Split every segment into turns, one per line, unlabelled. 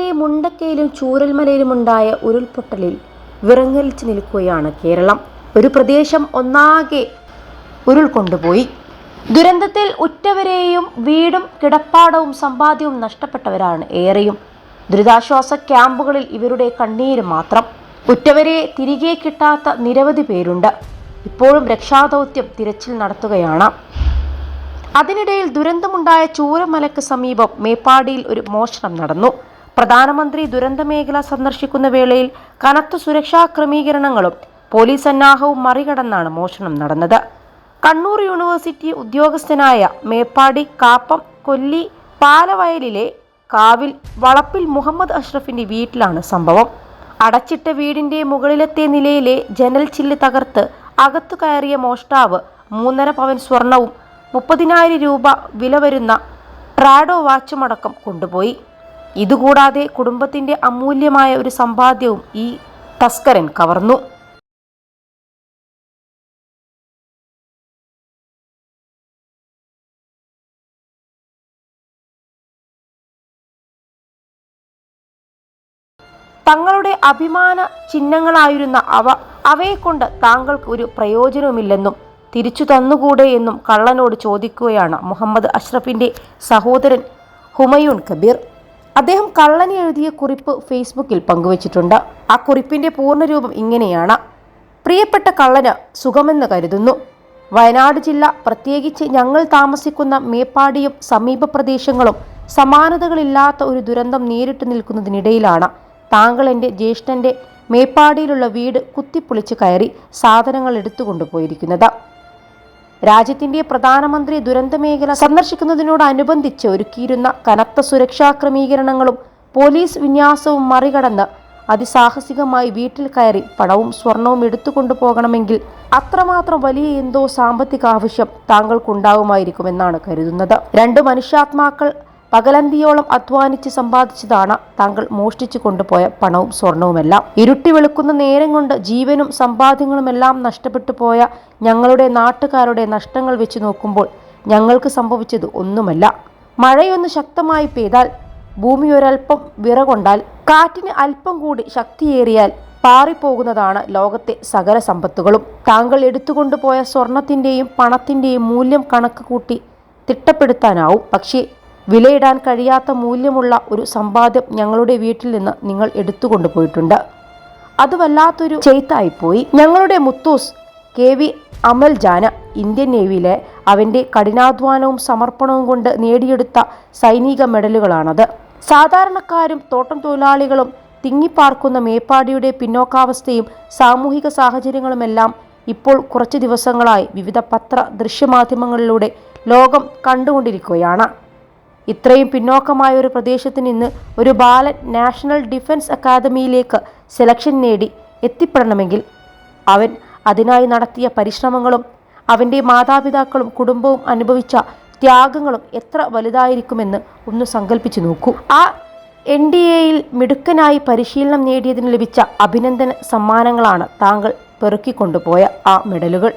ഇന്നലെ മുണ്ടക്കയിലും ചൂരൽമലയിലുമുണ്ടായ ഉരുൾപൊട്ടലിൽ വിറങ്ങലിച്ചു നിൽക്കുകയാണ് കേരളം. ഒരു പ്രദേശം ഒന്നാകെ ഉരുൾ കൊണ്ടുപോയി. ദുരന്തത്തിൽ ഉറ്റവരെയും വീടും കിടപ്പാടവും സമ്പാദ്യവും നഷ്ടപ്പെട്ടവരാണ് ഏറെയും. ദുരിതാശ്വാസ ക്യാമ്പുകളിൽ ഇവരുടെ കണ്ണീര് മാത്രം. ഉറ്റവരെ തിരികെ കിട്ടാത്ത നിരവധി പേരുണ്ട്. ഇപ്പോഴും രക്ഷാദൗത്യം തിരച്ചിൽ നടത്തുകയാണ്. അതിനിടയിൽ ദുരന്തമുണ്ടായ ചൂരൽമലയ്ക്ക് സമീപം മേപ്പാടിയിൽ ഒരു മോഷണം നടന്നു. പ്രധാനമന്ത്രി ദുരന്തമേഖല സന്ദർശിക്കുന്ന വേളയിൽ കനത്ത സുരക്ഷാ ക്രമീകരണങ്ങളും പോലീസ് സന്നാഹവും മറികടന്നാണ് മോഷണം നടന്നത്. കണ്ണൂർ യൂണിവേഴ്സിറ്റി ഉദ്യോഗസ്ഥനായ മേപ്പാടി കാപ്പം കൊല്ലി പാലവയലിലെ കാവിൽ വളപ്പിൽ മുഹമ്മദ് അഷ്റഫിന്റെ വീട്ടിലാണ് സംഭവം. അടച്ചിട്ട വീടിന്റെ മുകളിലത്തെ നിലയിലെ ജനൽ ചില്ല് തകർത്ത് അകത്തു കയറിയ മോഷ്ടാവ് 3.5 പവൻ സ്വർണവും 30,000 രൂപ വില വരുന്ന പ്രാഡോ വാച്ചുമടക്കം കൊണ്ടുപോയി. ഇതുകൂടാതെ കുടുംബത്തിന്റെ അമൂല്യമായ ഒരു സമ്പാദ്യവും ഈ തസ്കരൻ കവർന്നു. തങ്ങളുടെ അഭിമാന ചിഹ്നങ്ങളായിരുന്ന അവയെക്കൊണ്ട് താങ്കൾക്ക് ഒരു പ്രയോജനവുമില്ലെന്നും തിരിച്ചു തന്നുകൂടെ എന്നും കള്ളനോട് ചോദിക്കുകയാണ് മുഹമ്മദ് അഷ്റഫിന്റെ സഹോദരൻ ഹുമയൂൺ കബീർ. അദ്ദേഹം കള്ളന് എഴുതിയ കുറിപ്പ് ഫേസ്ബുക്കിൽ പങ്കുവച്ചിട്ടുണ്ട്. ആ കുറിപ്പിന്റെ പൂർണ്ണരൂപം ഇങ്ങനെയാണ്: പ്രിയപ്പെട്ട കള്ളന്, സുഖമെന്ന് കരുതുന്നു. വയനാട് ജില്ല, പ്രത്യേകിച്ച് ഞങ്ങൾ താമസിക്കുന്ന മേപ്പാടിയും സമീപ പ്രദേശങ്ങളും സമാനതകളില്ലാത്ത ഒരു ദുരന്തം നേരിട്ട് നിൽക്കുന്നതിനിടയിലാണ് താങ്കൾ എൻ്റെ ജ്യേഷ്ഠൻ്റെ മേപ്പാടിയിലുള്ള വീട് കുത്തിപ്പൊളിച്ച് കയറി സാധനങ്ങൾ എടുത്തുകൊണ്ടുപോയിരിക്കുന്നത്. രാജ്യത്തിൻ്റെ പ്രധാനമന്ത്രി ദുരന്തമേഖല സന്ദർശിക്കുന്നതിനോടനുബന്ധിച്ച് ഒരുക്കിയിരുന്ന കനത്ത സുരക്ഷാ ക്രമീകരണങ്ങളും പോലീസ് വിന്യാസവും മറികടന്ന് അതിസാഹസികമായി വീട്ടിൽ കയറി പണവും സ്വർണവും എടുത്തുകൊണ്ടുപോകണമെങ്കിൽ അത്രമാത്രം വലിയ എന്തോ സാമ്പത്തിക ആവശ്യം താങ്കൾക്കുണ്ടാവുമായിരിക്കുമെന്നാണ് കരുതുന്നത്. 2 മനുഷ്യാത്മാക്കൾ പകലന്തിയോളം അധ്വാനിച്ച് സമ്പാദിച്ചതാണ് താങ്കൾ മോഷ്ടിച്ചു കൊണ്ടുപോയ പണവും സ്വർണവുമെല്ലാം. ഇരുട്ടി വെളുക്കുന്ന നേരം കൊണ്ട് ജീവനും സമ്പാദ്യങ്ങളുമെല്ലാം നഷ്ടപ്പെട്ടു പോയ ഞങ്ങളുടെ നാട്ടുകാരുടെ നഷ്ടങ്ങൾ വെച്ച് നോക്കുമ്പോൾ ഞങ്ങൾക്ക് സംഭവിച്ചത് ഒന്നുമല്ല. മഴയൊന്ന് ശക്തമായി പെയ്താൽ, ഭൂമി ഒരൽപ്പം വിറകൊണ്ടാൽ, കാറ്റിന് അല്പം കൂടി ശക്തിയേറിയാൽ പാറിപ്പോകുന്നതാണ് ലോകത്തെ സകല സമ്പത്തുകളും. താങ്കൾ എടുത്തുകൊണ്ടുപോയ സ്വർണത്തിന്റെയും പണത്തിന്റെയും മൂല്യം കണക്ക് കൂട്ടി തിട്ടപ്പെടുത്താനാവും. പക്ഷേ വിലയിടാൻ കഴിയാത്ത മൂല്യമുള്ള ഒരു സമ്പാദ്യം ഞങ്ങളുടെ വീട്ടിൽ നിന്ന് നിങ്ങൾ എടുത്തുകൊണ്ടുപോയിട്ടുണ്ട്. അത് വല്ലാത്തൊരു ചെയ്ത്തായിപ്പോയി. ഞങ്ങളുടെ മുത്തൂസ് KV അമൽ ജാന ഇന്ത്യൻ നേവിയിലെ അവൻ്റെ കഠിനാധ്വാനവും സമർപ്പണവും കൊണ്ട് നേടിയെടുത്ത സൈനിക മെഡലുകളാണത്. സാധാരണക്കാരും തോട്ടം തൊഴിലാളികളും തിങ്ങിപ്പാർക്കുന്ന മേപ്പാടിയുടെ പിന്നോക്കാവസ്ഥയും സാമൂഹിക സാഹചര്യങ്ങളുമെല്ലാം ഇപ്പോൾ കുറച്ച് ദിവസങ്ങളായി വിവിധ ദൃശ്യമാധ്യമങ്ങളിലൂടെ ലോകം കണ്ടുകൊണ്ടിരിക്കുകയാണ്. ഇത്രയും പിന്നോക്കമായ ഒരു പ്രദേശത്തിന് ഇന്ന് ഒരു ബാലൻ നാഷണൽ ഡിഫൻസ് അക്കാദമിയിലേക്ക് സെലക്ഷൻ നേടി എത്തിപ്പെടണമെങ്കിൽ അവൻ അതിനായി നടത്തിയ പരിശ്രമങ്ങളും അവൻ്റെ മാതാപിതാക്കളും കുടുംബവും അനുഭവിച്ച ത്യാഗങ്ങളും എത്ര വലുതായിരിക്കുമെന്ന് ഒന്ന് സങ്കല്പിച്ചു നോക്കൂ. ആ NDAയിൽ മിടുക്കനായി പരിശീലനം നേടിയതിന് ലഭിച്ച അഭിനന്ദന സമ്മാനങ്ങളാണ് താങ്കൾ പെറുക്കിക്കൊണ്ടുപോയ ആ മെഡലുകൾ.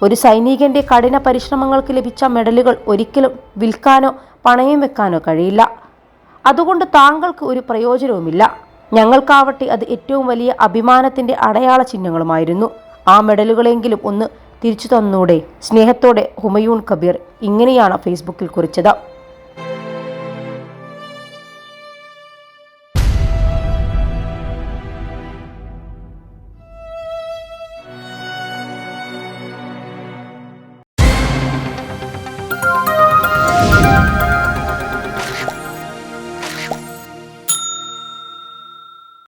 ഒരു സൈനികന്റെ കഠിന പരിശ്രമങ്ങൾക്ക് ലഭിച്ച മെഡലുകൾ ഒരിക്കലും വിൽക്കാനോ പണയം വെക്കാനോ കഴിയില്ല. അതുകൊണ്ട് താങ്കൾക്ക് ഒരു പ്രയോജനവുമില്ല. ഞങ്ങൾക്കാവട്ടെ അത് ഏറ്റവും വലിയ അഭിമാനത്തിന്റെ അടയാള ചിഹ്നങ്ങളുമായിരുന്നു. ആ മെഡലുകളെങ്കിലും ഒന്ന് തിരിച്ചു തന്നൂടെ? സ്നേഹത്തോടെ ഹുമയൂൺ കബീർ ഇങ്ങനെയാണ് ഫേസ്ബുക്കിൽ കുറിച്ചത്.